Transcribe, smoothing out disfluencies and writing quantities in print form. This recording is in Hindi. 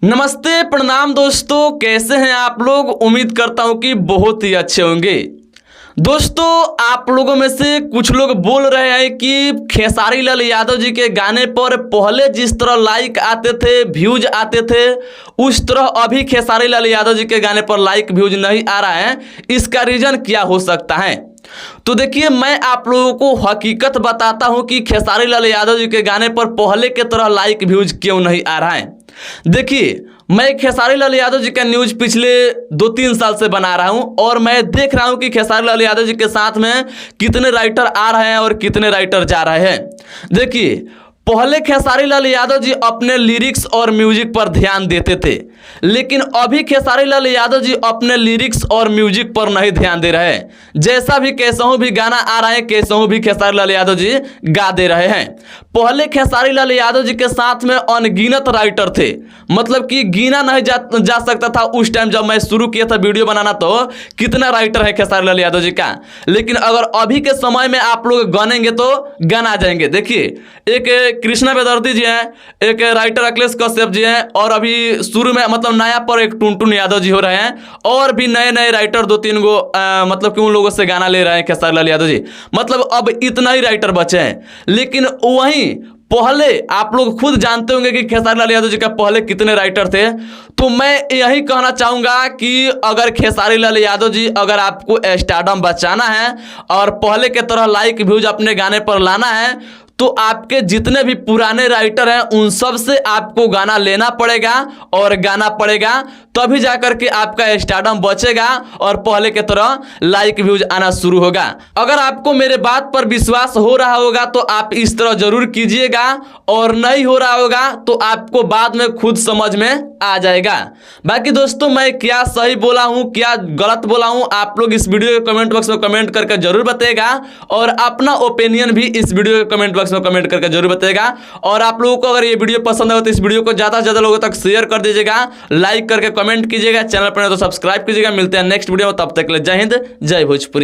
नमस्ते प्रणाम दोस्तों, कैसे हैं आप लोग। उम्मीद करता हूं कि बहुत ही अच्छे होंगे। दोस्तों, आप लोगों में से कुछ लोग बोल रहे हैं कि खेसारी लाल यादव जी के गाने पर पहले जिस तरह लाइक आते थे, व्यूज आते थे, उस तरह अभी खेसारी लाल यादव जी के गाने पर लाइक व्यूज नहीं आ रहा है। इसका रीजन क्या हो सकता है? तो देखिए, मैं आप लोगों को हकीकत बताता हूं कि खेसारी लाल यादव जी के गाने पर पहले के तरह लाइक व्यूज क्यों नहीं आ रहा है। देखिए, मैं खेसारी लाल यादव जी का न्यूज पिछले 2-3 साल से बना रहा हूं और मैं देख रहा हूं कि खेसारी लाल यादव जी के साथ में कितने राइटर आ रहे हैं और कितने राइटर जा रहे हैं। देखिए, पहले खेसारी लाल यादव जी अपने लिरिक्स और म्यूजिक पर ध्यान देते थे, लेकिन अभी खेसारी लाल यादव जी अपने लिरिक्स और म्यूजिक पर नहीं ध्यान दे रहे हैं। जैसा भी कैसा भी गाना आ रहा है, कैसा भी खेसारी लाल यादव जी गा दे रहे हैं। पहले खेसारी लाल यादव जी के साथ में अनगिनत राइटर थे, मतलब कि गिना नहीं जा सकता था उस टाइम जब मैं शुरू किया था वीडियो बनाना। तो कितना राइटर है खेसारी लाल यादव जी का, लेकिन अगर अभी के समय में आप लोग गनेंगे तो गना जाएंगे। देखिए, एक कृष्णा बेदर्दी जी हैं, एक राइटर अखिलेश कश्यप जी हैं, और अभी शुरू में मतलब नया पर एक टुनटुन यादव जी हो रहे हैं, और भी नए नए राइटर 2-3 गो मतलब कि उन लोगों से गाना ले रहे हैं खेसारी लाल यादव जी। मतलब अब इतना ही राइटर बचे हैं। लेकिन वहीं पहले आप लोग खुद जानते होंगे कि खेसारी लाल यादव जी का पहले कितने राइटर थे। तो मैं यही कहना चाहूंगा कि अगर खेसारी लाल यादव जी, अगर आपको स्टारडम बचाना है और पहले के तरह लाइक व्यूज अपने गाने पर लाना है, तो आपके जितने भी पुराने राइटर हैं उन सब से आपको गाना लेना पड़ेगा और गाना पड़ेगा, तभी जाकर के आपका स्टारडम बचेगा और पहले के तरह लाइक व्यूज आना शुरू होगा। अगर आपको मेरे बात पर विश्वास हो रहा होगा तो आप इस तरह जरूर कीजिएगा, और नहीं हो रहा होगा तो आपको बाद में खुद समझ में आ जाएगा। बाकी दोस्तों, मैं क्या सही बोला हूं, क्या गलत बोला हूं, आप लोग इस वीडियो के कमेंट बॉक्स में कमेंट करके जरूर बताइएगा, और अपना ओपिनियन भी इस वीडियो के कमेंट बॉक्स में कमेंट करके जरूर बताइएगा। और आप लोगों को अगर ये वीडियो पसंद आए तो इस वीडियो को ज्यादा से ज्यादा लोगों तक शेयर कर दीजिएगा, लाइक करके कमेंट कीजिएगा, चैनल पर तो सब्सक्राइब कीजिएगा। मिलते हैं नेक्स्ट वीडियो में, तब तक के लिए जय हिंद, जय भोजपुरी।